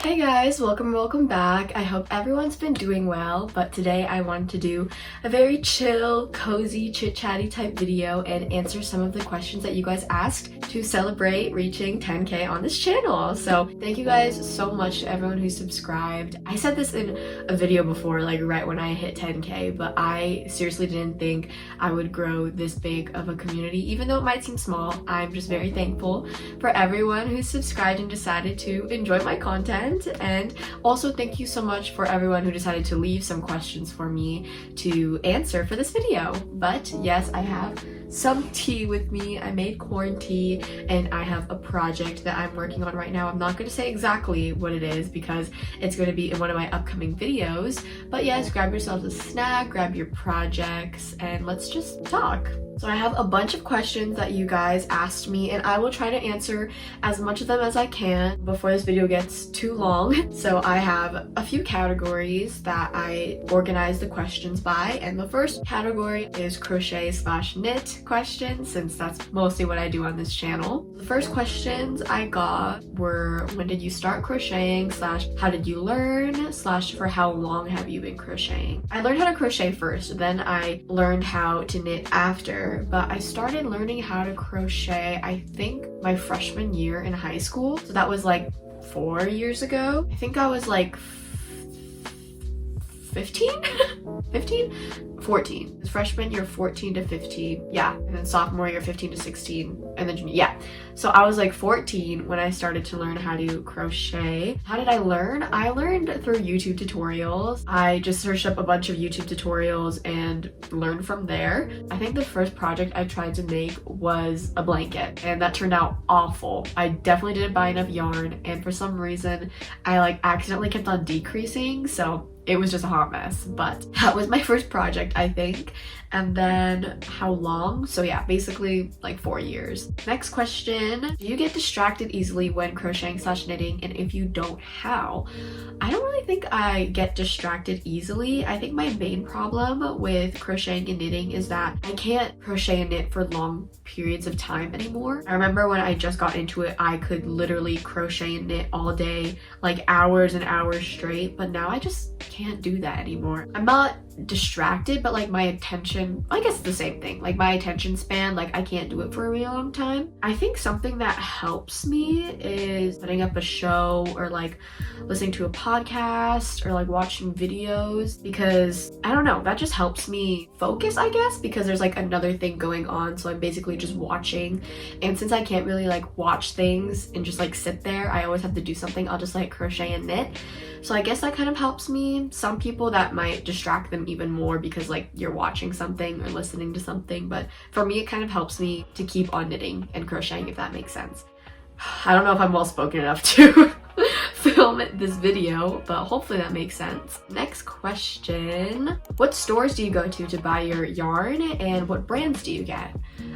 Hey guys, welcome back. I hope everyone's been doing well, but today I wanted to do a very chill, cozy, chit-chatty type video and answer some of the questions that you guys asked to celebrate reaching 10K on this channel. So thank you guys so much to everyone who subscribed. I said this in a video before, like right when I hit 10K, but I seriously didn't think I would grow this big of a community. Even though it might seem small, I'm just very thankful for everyone who subscribed and decided to enjoy my content. And also thank you so much for everyone who decided to leave some questions for me to answer for this video. But yes, I have some tea with me. I made corn tea and I have a project that I'm working on right now. I'm not going to say exactly what it is because it's going to be in one of my upcoming videos. But yes, grab yourselves a snack, grab your projects, and let's just talk. So I have a bunch of questions that you guys asked me and I will try to answer as much of them as I can before this video gets too long. So I have a few categories that I organized the questions by, and the first category is crochet/knit questions, since that's mostly what I do on this channel. The first questions I got were, when did you start crocheting, / how did you learn, / for how long have you been crocheting? I learned how to crochet first, then I learned how to knit after. But I started learning how to crochet, I think, my freshman year in high school. So that was like 4 years ago. I think I was like 15? 14. Freshman year 14 to 15. Yeah. And then sophomore year 15 to 16. And then junior. Yeah. So I was like 14 when I started to learn how to crochet. How did I learn? I learned through YouTube tutorials. I just searched up a bunch of YouTube tutorials and learned from there. I think the first project I tried to make was a blanket, and that turned out awful. I definitely didn't buy enough yarn, and for some reason I like accidentally kept on decreasing, so it was just a hot mess. But that was my first project, I think. And then how long? So yeah, basically like 4 years. Next question, do you get distracted easily when crocheting/knitting? And if you don't, how? I don't really think I get distracted easily. I think my main problem with crocheting and knitting is that I can't crochet and knit for long periods of time anymore. I remember when I just got into it, I could literally crochet and knit all day, like hours and hours straight, but now I just can't do that anymore. I'm not distracted, but like my attention, I guess it's the same thing, like my attention span, like I can't do it for a really long time. I think something that helps me is setting up a show or like listening to a podcast or like watching videos, because I don't know, that just helps me focus, I guess, because there's like another thing going on, so I'm basically just watching. And since I can't really like watch things and just like sit there, I always have to do something. I'll just like crochet and knit. So I guess that kind of helps me. Some people that might distract them even more because like you're watching something or listening to something, but for me it kind of helps me to keep on knitting and crocheting, if that makes sense. I don't know if I'm well spoken enough to film this video, but hopefully that makes sense. Next question, what stores do you go to buy your yarn, and what brands do you get?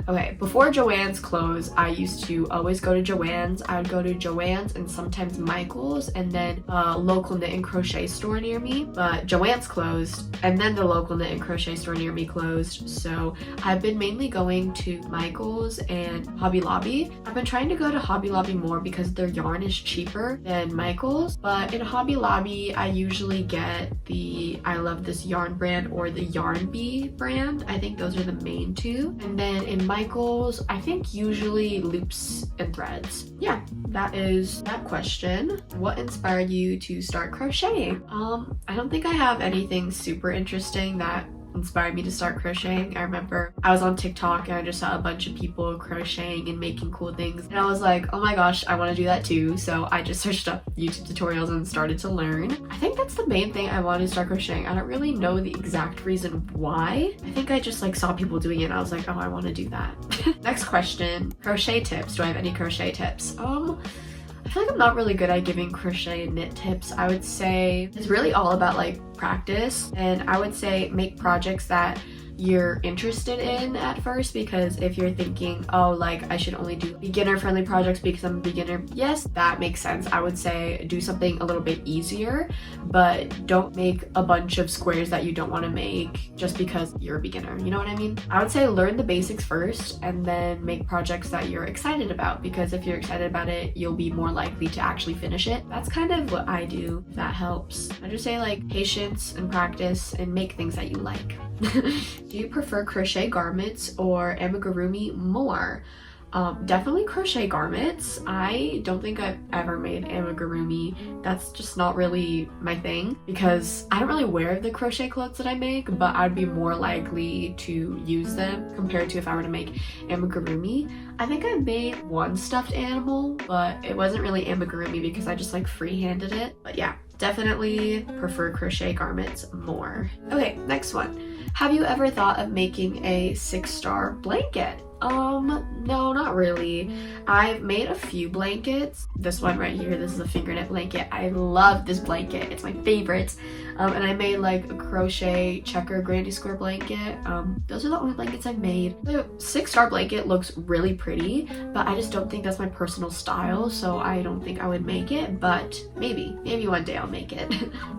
Okay, before Joann's closed, I used to always go to Joann's. I would go to Joann's and sometimes Michael's, and then a local knit and crochet store near me. But Joann's closed, and then the local knit and crochet store near me closed. So I've been mainly going to Michael's and Hobby Lobby. I've been trying to go to Hobby Lobby more because their yarn is cheaper than Michael's. But in Hobby Lobby, I usually get the I Love This Yarn brand or the Yarn Bee brand. I think those are the main two. And then in Michael's, I think usually Loops and Threads. Yeah, that is that question. What inspired you to start crocheting? I don't think I have anything super interesting that inspired me to start crocheting. I remember I was on TikTok and I just saw a bunch of people crocheting and making cool things, and I was like, oh my gosh, I want to do that too. So I just searched up YouTube tutorials and started to learn. I think that's the main thing I wanted to start crocheting. I don't really know the exact reason why. I think I just like saw people doing it and I was like, oh, I want to do that. Next question, crochet tips. Do I have any crochet tips? I feel like I'm not really good at giving crochet and knit tips. I would say it's really all about like practice, and I would say make projects that you're interested in at first, because if you're thinking, oh, like I should only do beginner friendly projects because I'm a beginner, yes, that makes sense. I would say do something a little bit easier, but don't make a bunch of squares that you don't want to make just because you're a beginner, you know what I mean? I would say learn the basics first and then make projects that you're excited about, because if you're excited about it, you'll be more likely to actually finish it. That's kind of what I do, if that helps. I just say like patience and practice and make things that you like. Do you prefer crochet garments or amigurumi more? Definitely crochet garments. I don't think I've ever made amigurumi. That's just not really my thing, because I don't really wear the crochet clothes that I make, but I'd be more likely to use them compared to if I were to make amigurumi. I think I made one stuffed animal, but it wasn't really amigurumi because I just like freehanded it. But yeah, definitely prefer crochet garments more. Okay, next one. Have you ever thought of making a 6-star blanket? No, not really. I've made a few blankets. This one right here, this is a finger knit blanket. I love this blanket. It's my favorite. And I made like a crochet checker granny square blanket. Those are the only blankets I've made. The 6-star blanket looks really pretty, but I just don't think that's my personal style, so I don't think I would make it, but maybe one day I'll make it.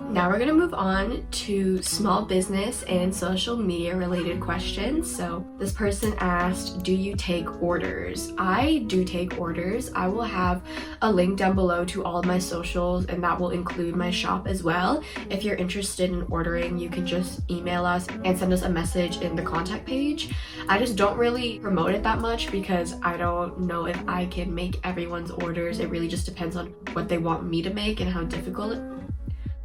Now we're gonna move on to small business and social media related questions. So this person asked, do you take orders? I do take orders. I will have a link down below to all of my socials, and that will include my shop as well. If you're interested in ordering, you can just email us and send us a message in the contact page. I just don't really promote it that much because I don't know if I can make everyone's orders. It really just depends on what they want me to make and how difficult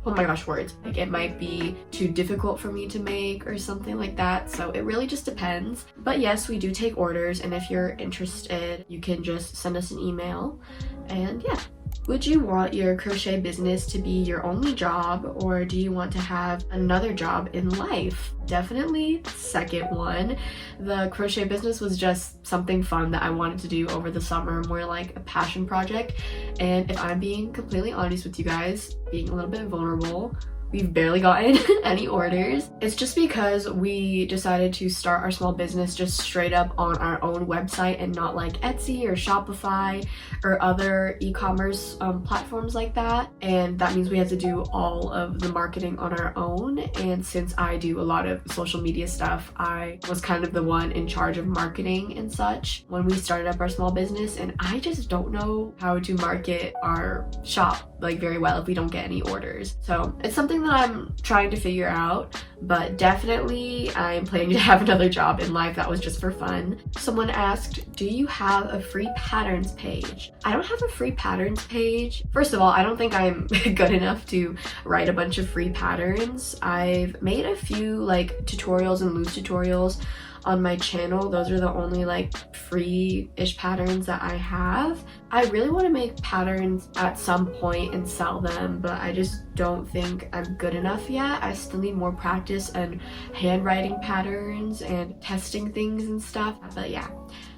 oh my gosh, words. Like it might be too difficult for me to make or something like that. So it really just depends. But yes, we do take orders, and if you're interested, you can just send us an email. And yeah. Would you want your crochet business to be your only job, or do you want to have another job in life? Definitely second one. The crochet business was just something fun that I wanted to do over the summer, more like a passion project. And if I'm being completely honest with you guys, being a little bit vulnerable, we've barely gotten any orders. It's just because we decided to start our small business just straight up on our own website and not like Etsy or Shopify or other e-commerce platforms like that. And that means we have to do all of the marketing on our own. And since I do a lot of social media stuff, I was kind of the one in charge of marketing and such when we started up our small business. And I just don't know how to market our shop like very well if we don't get any orders. So it's something that I'm trying to figure out, but definitely I'm planning to have another job in life. That was just for fun. Someone asked, do you have a free patterns page? I don't have a free patterns page. First of all, I don't think I'm good enough to write a bunch of free patterns. I've made a few like tutorials and loose tutorials on my channel. Those are the only like free-ish patterns that I have. I really want to make patterns at some point and sell them, but I just don't think I'm good enough yet. I still need more practice and handwriting patterns and testing things and stuff. But yeah,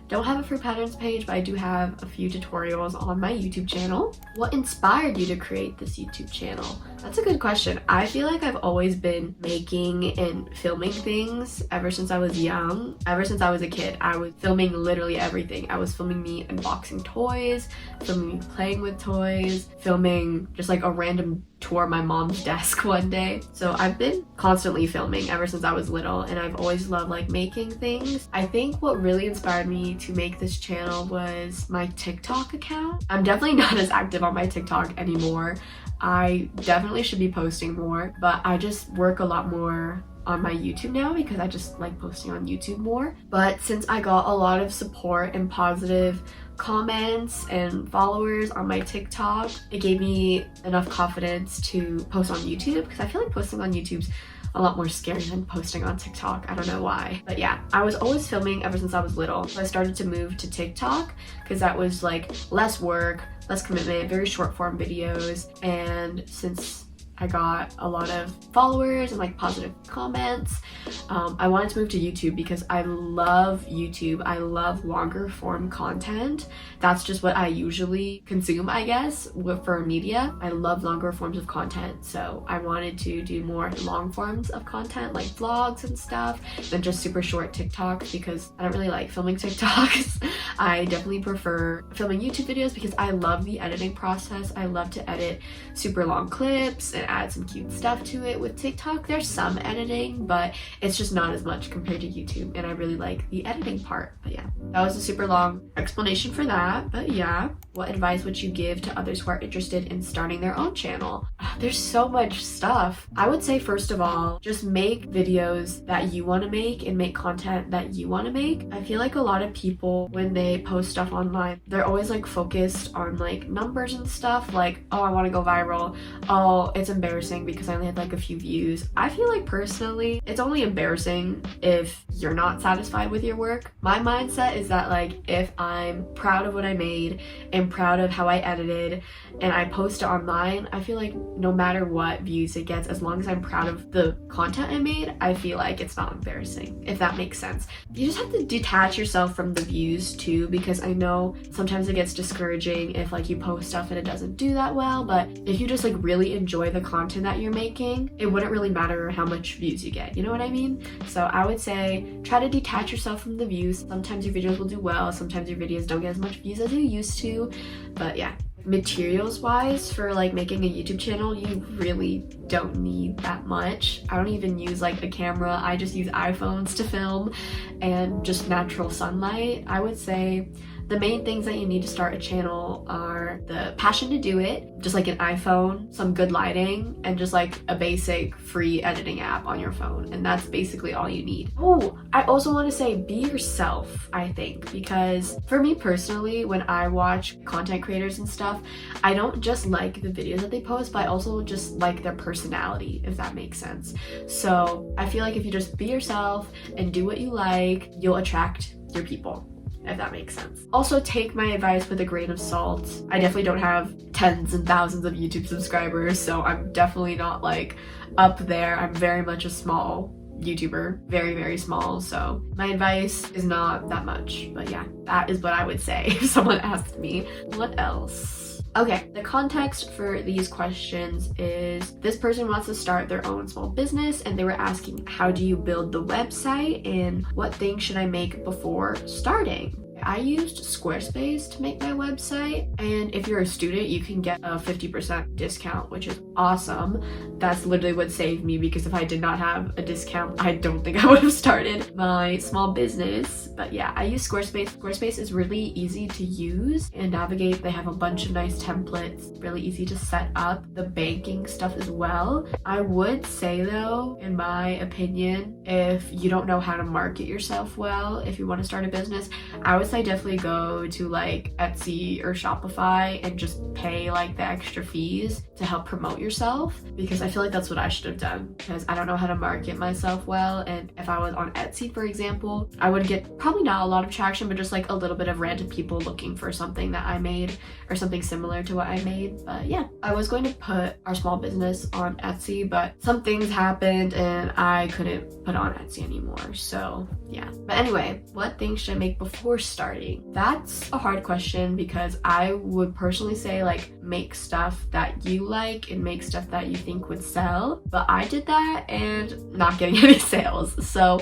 don't have a free patterns page, but I do have a few tutorials on my YouTube channel. What inspired you to create this YouTube channel? That's a good question. I feel like I've always been making and filming things ever since I was young. Ever since I was a kid, I was filming literally everything. I was filming me unboxing toys, filming me playing with toys, filming just like a random tour of my mom's desk one day. So I've been constantly filming ever since I was little, and I've always loved like making things. I think what really inspired me to make this channel was my TikTok account. I'm definitely not as active on my TikTok anymore. I definitely should be posting more, but I just work a lot more on my YouTube now because I just like posting on YouTube more. But since I got a lot of support and positive comments and followers on my TikTok, it gave me enough confidence to post on YouTube, because I feel like posting on YouTube's a lot more scary than posting on TikTok. I don't know why. But yeah, I was always filming ever since I was little. So I started to move to TikTok because that was like less work, less commitment, very short form videos. And since I got a lot of followers and like positive comments. I wanted to move to YouTube because I love YouTube. I love longer form content. That's just what I usually consume, I guess, for media. I love longer forms of content, so I wanted to do more long forms of content like vlogs and stuff than just super short TikToks, because I don't really like filming TikToks. I definitely prefer filming YouTube videos because I love the editing process. I love to edit super long clips and add some cute stuff to it. With TikTok, there's some editing, but it's just not as much compared to YouTube, and I really like the editing part. But yeah, that was a super long explanation for that. But yeah, what advice would you give to others who are interested in starting their own channel? There's so much stuff. I would say, first of all, just make videos that you want to make and make content that you want to make. I feel like a lot of people, when they post stuff online, they're always like focused on like numbers and stuff, like, oh, I want to go viral, oh, it's embarrassing because I only had like a few views. I feel like personally it's only embarrassing if you're not satisfied with your work. My mindset is that like, if I'm proud of what I made and proud of how I edited and I post it online, I feel like no matter what views it gets, as long as I'm proud of the content I made, I feel like it's not embarrassing, if that makes sense. You just have to detach yourself from the views too, because I know sometimes it gets discouraging if like you post stuff and it doesn't do that well, but if you just like really enjoy the content that you're making, it wouldn't really matter how much views you get, you know what I mean? So I would say try to detach yourself from the views. Sometimes your videos will do well, sometimes your videos don't get as much views as you used to, but yeah. Materials wise, for like making a YouTube channel, you really don't need that much. I don't even use like a camera. I just use iPhones to film and just natural sunlight. I would say the main things that you need to start a channel are the passion to do it, just like an iPhone, some good lighting, and just like a basic free editing app on your phone. And that's basically all you need. Oh, I also want to say be yourself, I think, because for me personally, when I watch content creators and stuff, I don't just like the videos that they post, but I also just like their personality, if that makes sense. So I feel like if you just be yourself and do what you like, you'll attract your people, if that makes sense. Also, take my advice with a grain of salt. I definitely don't have tens and thousands of YouTube subscribers, so I'm definitely not like up there. I'm very much a small YouTuber, very, very small, so my advice is not that much. But yeah, that is what I would say if someone asked me. What else? Okay, the context for these questions is this person wants to start their own small business, and they were asking, how do you build the website and what things should I make before starting? I used Squarespace to make my website, and if you're a student, you can get a 50% discount, which is awesome. That's literally what saved me, because if I did not have a discount, I don't think I would have started my small business. But yeah, I use Squarespace. Squarespace is really easy to use and navigate. They have a bunch of nice templates, really easy to set up, the banking stuff as well. I would say though, in my opinion, if you don't know how to market yourself well, if you want to start a business, I would say definitely go to like Etsy or Shopify and just pay like the extra fees to help promote yourself, because I feel like that's what I should have done, because I don't know how to market myself well. And if I was on Etsy, for example, I would get probably not a lot of traction, but just like a little bit of random people looking for something that I made or something similar to what I made. But yeah, I was going to put our small business on Etsy, but some things happened and I couldn't put on Etsy anymore. So yeah, but anyway, what things should I make before starting? That's a hard question, because I would personally say like make stuff that you like and make stuff that you think would sell, but I did that and not getting any sales. So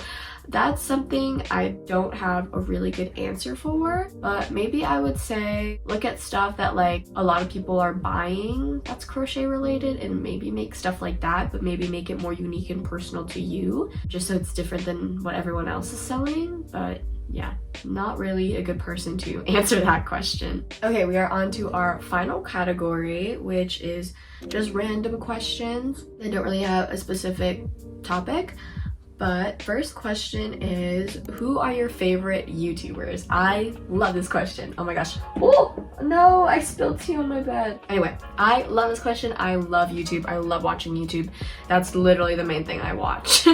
that's something I don't have a really good answer for, but maybe I would say look at stuff that like a lot of people are buying that's crochet related, and maybe make stuff like that, but maybe make it more unique and personal to you, just so it's different than what everyone else is selling. But yeah, not really a good person to answer that question. Okay, we are on to our final category, which is just random questions. They don't really have a specific topic. But first question is, who are your favorite YouTubers? I love this question. Oh my gosh. Oh no, I spilled tea on my bed. Anyway, I love this question. I love YouTube. I love watching YouTube. That's literally the main thing I watch.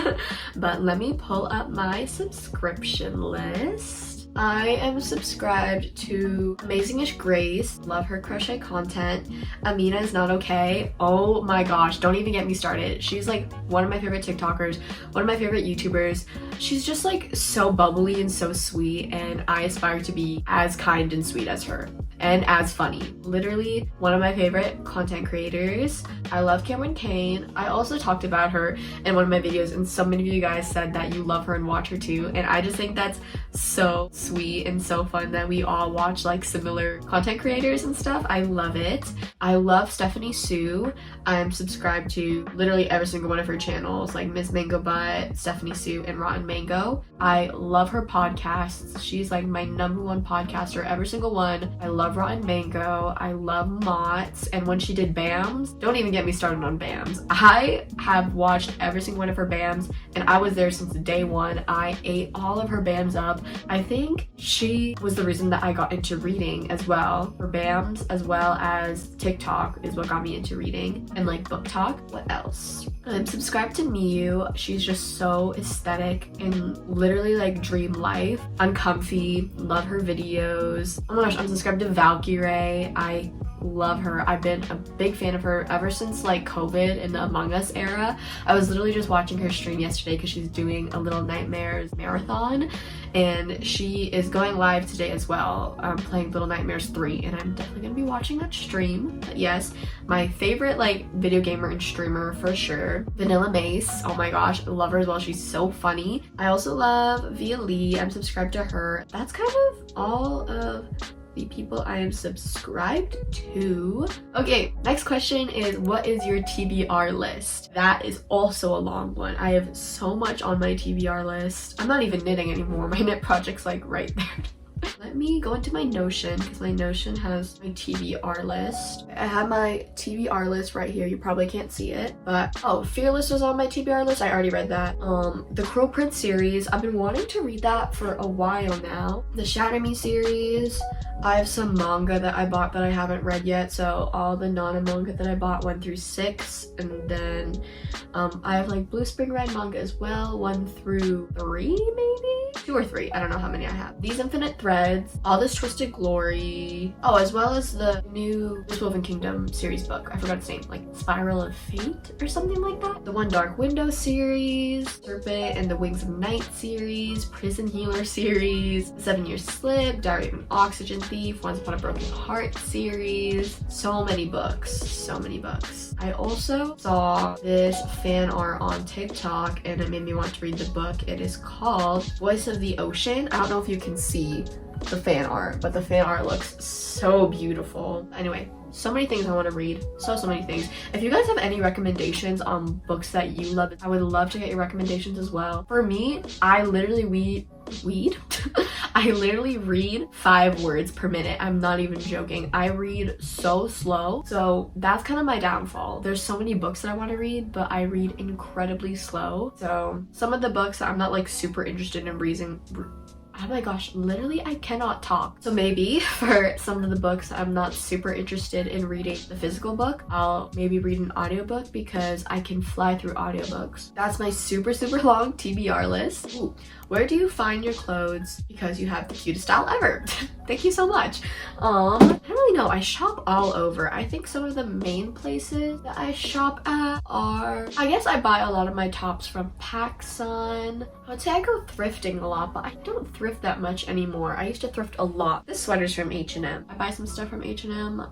But let me pull up my subscription list. I am subscribed to Amazingish Grace. Love her crochet content. Amina is not okay. Oh my gosh, don't even get me started. She's like one of my favorite TikTokers, one of my favorite YouTubers. She's just like so bubbly and so sweet, and I aspire to be as kind and sweet as her and as funny. Literally one of my favorite content creators. I love Cameron Kane. I also talked about her in one of my videos, and so many of you guys said that you love her and watch her too, and I just think that's so sweet and so fun that we all watch like similar content creators and stuff. I love it. I love Stephanie Sue. I'm subscribed to literally every single one of her channels, like Miss Mango Butt, Stephanie Sue, and Rotten Mango. I love her podcasts. She's like my #1 podcaster, every single one. I love Rotten Mango. I love Mott's, and when she did BAMs, don't even get me started on BAMs. I have watched every single one of her BAMs, and I was there since day one. I ate all of her BAMs up. I think she was the reason that I got into reading as well. Her BAMs as well as TikTok is what got me into reading, and like book talk. What else? I'm subscribed to Miyu. She's just so aesthetic and literally like dream life. Uncomfy. Love her videos. Oh my gosh, I'm subscribed to Valkyrae. I love her. I've been a big fan of her ever since like COVID and the Among Us era. I was literally just watching her stream yesterday because she's doing a Little Nightmares marathon, and she is going live today as well, playing Little Nightmares 3, and I'm definitely gonna be watching that stream. But yes, my favorite like video gamer and streamer for sure, Vanilla Mace. Oh my gosh, I love her as well. She's so funny. I also love Via Lee. I'm subscribed to her. That's kind of all of the people I am subscribed to. Okay, next question is, what is your TBR list? That is also a long one. I have so much on my TBR list. I'm not even knitting anymore. My knit project's like right there. Let me go into my Notion, because my Notion has my TBR list. I have my TBR list right here. You probably can't see it, but oh, Fearless was on my TBR list. I already read that. The Crow Prince series, I've been wanting to read that for a while now. The Shatter Me series. I have some manga that I bought that I haven't read yet, so all the Nana manga that I bought 1 through 6, and then I have like Blue Spring Red manga as well, 1 through 3 maybe? 2 or 3, I don't know how many I have. These Infinite Threads, All This Twisted Glory, oh, as well as the new This Woven Kingdom series book. I forgot its name, like Spiral of Fate or something like that. The One Dark Window series, Serpent and the Wings of Night series, Prison Healer series, 7 Year Slip, Diary of an Oxygen Thief, Once Upon a Broken Heart series. So many books, so many books. I also saw this fan art on TikTok and it made me want to read the book. It is called Voice of the Ocean. I don't know if you can see the fan art, but the fan art looks so beautiful. Anyway, so many things I want to read. So many things. If you guys have any recommendations on books that you love, I would love to get your recommendations as well. For me, I literally I literally read 5 words per minute. I'm not even joking. I read so slow. So that's kind of my downfall. There's so many books that I want to read, but I read incredibly slow. So some of the books I'm not like super interested in reading. Oh my gosh, literally I cannot talk. So maybe for some of the books I'm not super interested in reading the physical book, I'll maybe read an audiobook because I can fly through audiobooks. That's my super long TBR list. Ooh, where do you find your clothes because you have the cutest style ever? Thank you so much. I don't really know. I shop all over. I think some of the main places that I shop at are, I guess I buy a lot of my tops from PacSun. I would say I go thrifting a lot, but I don't thrift that much anymore. I used to thrift a lot. This sweater's from H&M. I buy some stuff from H&M.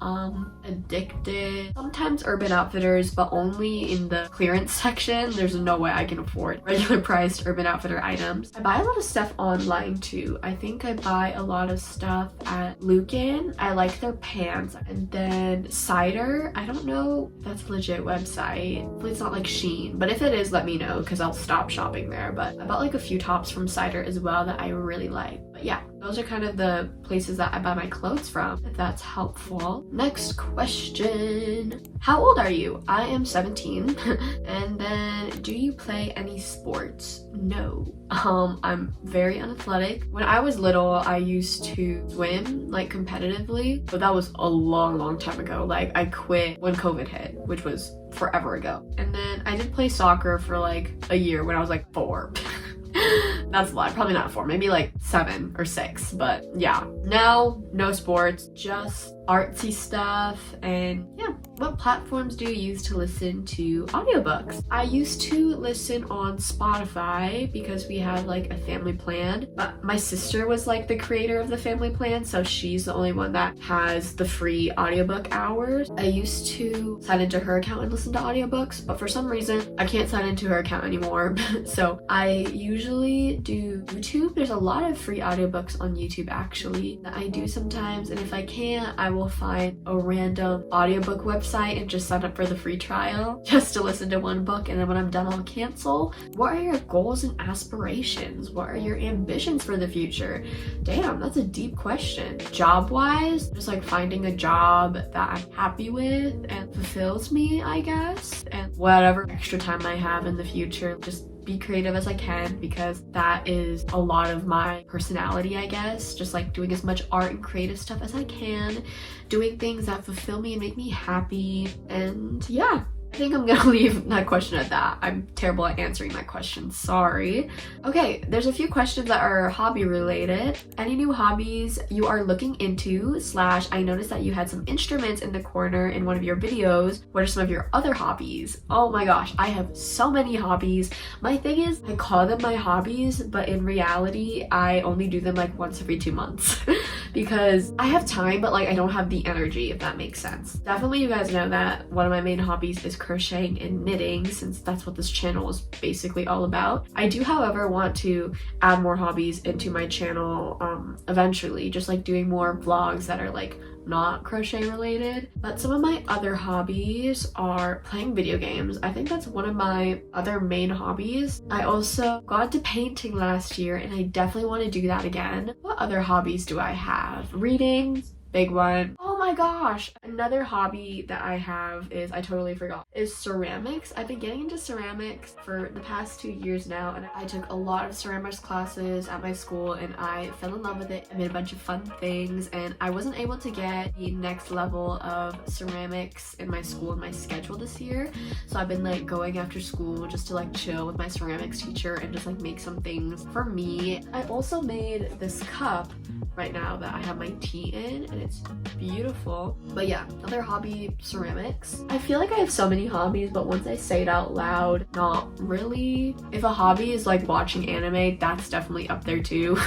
Addicted. Sometimes Urban Outfitters, but only in the clearance section. There's no way I can afford regular priced Urban Outfitter items. I buy a lot of stuff online too. I think I buy a lot of stuff at Lucan. I like their pants. And then Cider. I don't know if that's a legit website. Hopefully it's not like Shein, but if it is, let me know because I'll stop shopping there. But I bought like a few tops from Cider as well that I really like. But yeah, those are kind of the places that I buy my clothes from, if that's helpful. Next question. How old are you? I am 17. And then, do you play any sports? No. I'm very unathletic. When I was little, I used to swim like competitively, but that was a long time ago. Like I quit when COVID hit, which was forever ago. And then I did play soccer for like a year when I was like 4. That's a lot, probably not 4, maybe like 7 or 6, but yeah. Now, no sports, just artsy stuff. And yeah, what platforms do you use to listen to audiobooks? I used to listen on Spotify because we had like a family plan, but my sister was like the creator of the family plan, so she's the only one that has the free audiobook hours. I used to sign into her account and listen to audiobooks, but for some reason I can't sign into her account anymore. So I usually do YouTube. There's a lot of free audiobooks on YouTube actually that I do sometimes, and if I can't, I will find a random audiobook website and just sign up for the free trial just to listen to one book, and then when I'm done I'll cancel. What are your goals and aspirations? What are your ambitions for the future? Damn, that's a deep question. Job-wise, just like finding a job that I'm happy with and fulfills me, I guess, and whatever extra time I have in the future, just be creative as I can, because that is a lot of my personality, I guess. Just like doing as much art and creative stuff as I can, doing things that fulfill me and make me happy. And yeah, I think I'm gonna leave that question at that. I'm terrible at answering that question, sorry. Okay, there's a few questions that are hobby related. Any new hobbies you are looking into, / I noticed that you had some instruments in the corner in one of your videos. What are some of your other hobbies? Oh my gosh, I have so many hobbies. My thing is, I call them my hobbies, but in reality, I only do them like once every 2 months because I have time, but like I don't have the energy, if that makes sense. Definitely you guys know that one of my main hobbies is crocheting and knitting, since that's what this channel is basically all about. I do, however, want to add more hobbies into my channel eventually, just like doing more vlogs that are like not crochet related. But some of my other hobbies are playing video games. I think that's one of my other main hobbies. I also got into painting last year and I definitely want to do that again. What other hobbies do I have? Reading, big one. Oh my gosh, another hobby that I have is, I totally forgot, is ceramics. I've been getting into ceramics for the past 2 years now, and I took a lot of ceramics classes at my school and I fell in love with it. I made a bunch of fun things, and I wasn't able to get the next level of ceramics in my school in my schedule this year, so I've been like going after school just to like chill with my ceramics teacher and just like make some things for me. I also made this cup right now that I have my tea in, and it's beautiful. But yeah, other hobby, ceramics. I feel like I have so many hobbies, but once I say it out loud, not really. If a hobby is like watching anime, that's definitely up there too.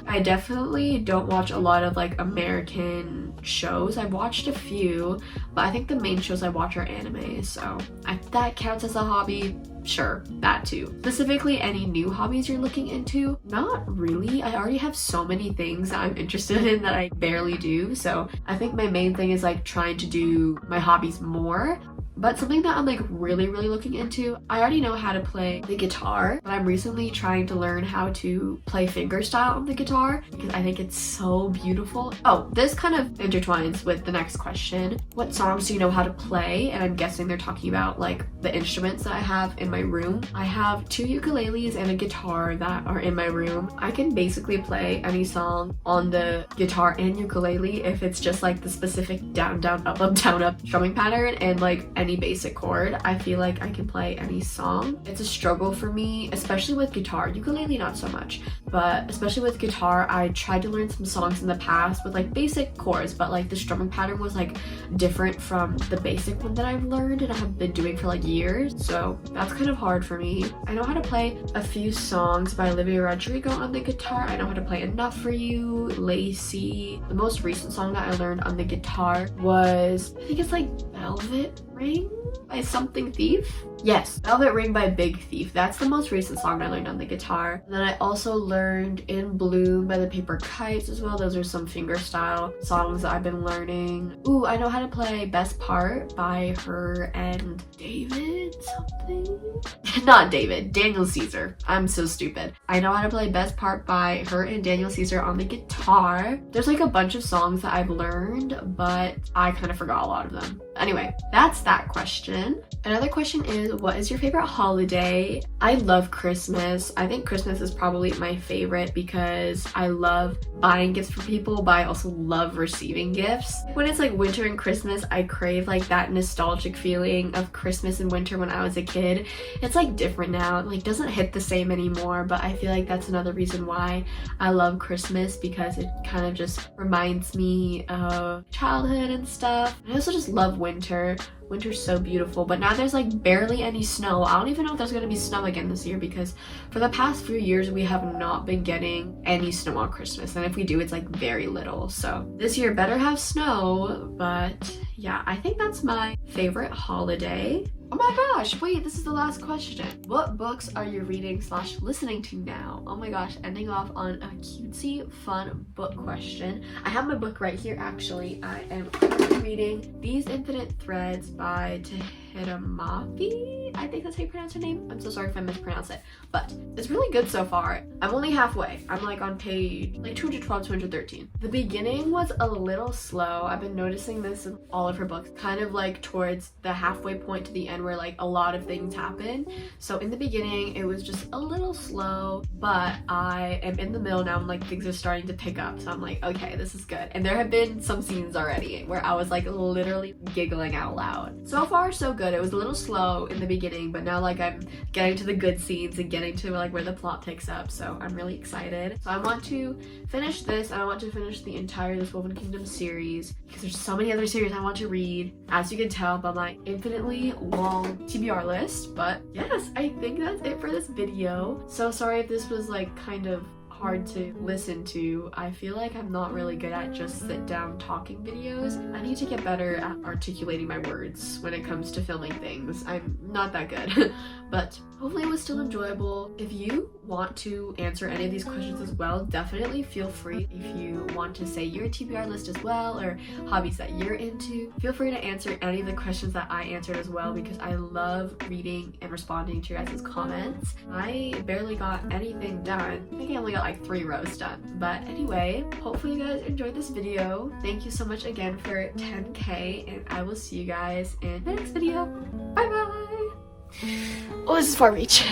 I definitely don't watch a lot of like American shows. I've watched a few, but I think the main shows I watch are anime, so if that counts as a hobby, sure, that too. Specifically, any new hobbies you're looking into? Not really. I already have so many things that I'm interested in that I barely do, so I think my main thing is like trying to do my hobbies more. But something that I'm like really looking into, I already know how to play the guitar, but I'm recently trying to learn how to play fingerstyle on the guitar because I think it's so beautiful. Oh, this kind of intertwines with the next question. What songs do you know how to play? And I'm guessing they're talking about like the instruments that I have in my room. I have 2 ukuleles and a guitar that are in my room. I can basically play any song on the guitar and ukulele if it's just like the specific down, up, down, up strumming pattern and like any basic chord. I feel like I can play any song. It's a struggle for me, especially with guitar. Ukulele not so much, but especially with guitar, I tried to learn some songs in the past with like basic chords, but like the strumming pattern was like different from the basic one that I've learned and I have been doing for like years, so that's kind of hard for me. I know how to play a few songs by Olivia Rodrigo on the guitar. I know how to play Enough For You, Lacy. The most recent song that I learned on the guitar was, I think it's like Velvet Ring by Something Thief. Yes, Velvet Ring by Big Thief. That's the most recent song I learned on the guitar. And then I also learned In Bloom by the Paper Kites as well. Those are some fingerstyle songs that I've been learning. Ooh, I know how to play Best Part by her and David something? Not David, Daniel Caesar. I'm so stupid. I know how to play Best Part by her and Daniel Caesar on the guitar. There's like a bunch of songs that I've learned, but I kind of forgot a lot of them. Anyway, that's that question. Another question is, is, what is your favorite holiday? I love Christmas. I think Christmas is probably my favorite because I love buying gifts for people, but I also love receiving gifts. When it's like winter and Christmas, I crave like that nostalgic feeling of Christmas and winter when I was a kid. It's like different now. It like doesn't hit the same anymore, but I feel like that's another reason why I love Christmas, because it kind of just reminds me of childhood and stuff. I also just love winter. Winter's so beautiful, but now there's like barely any snow. I don't even know if there's gonna be snow again this year, because for the past few years we have not been getting any snow on Christmas, and if we do, it's like very little. So this year better have snow. But yeah, I think that's my favorite holiday. Oh my gosh, wait, this is the last question. What books are you reading / listening to now? Oh my gosh, ending off on a cutesy, fun book question. I have my book right here, actually. I am reading These Infinite Threads by Tahiramafi. I think that's how you pronounce her name. I'm so sorry if I mispronounce it, but it's really good so far. I'm only halfway. I'm like on page like 212, 213. The beginning was a little slow. I've been noticing this in all of her books, kind of like towards the halfway point to the end where like a lot of things happen. So in the beginning, it was just a little slow, but I am in the middle now. I'm like, things are starting to pick up. So I'm like, okay, this is good. And there have been some scenes already where I was like literally giggling out loud. So far, so good. It was a little slow in the beginning, but now like I'm getting to the good scenes and getting to like where the plot picks up. So I'm really excited. So I want to finish this, and I want to finish the entire This Woven Kingdom series, because there's so many other series I want to read, as you can tell by my infinitely long TBR list. But yes, I think that's it for this video. So sorry if this was like kind of hard to listen to. I feel like I'm not really good at just sit down talking videos. I need to get better at articulating my words when it comes to filming things. I'm not that good. But hopefully it was still enjoyable. If you want to answer any of these questions as well, definitely feel free. If you want to say your TBR list as well, or hobbies that you're into, feel free to answer any of the questions that I answered as well, because I love reading and responding to your guys' comments. I barely got anything done. I think I only got like 3 rows done. But anyway, hopefully you guys enjoyed this video. Thank you so much again for 10K, and I will see you guys in the next video. Bye bye! Oh, this is far reach.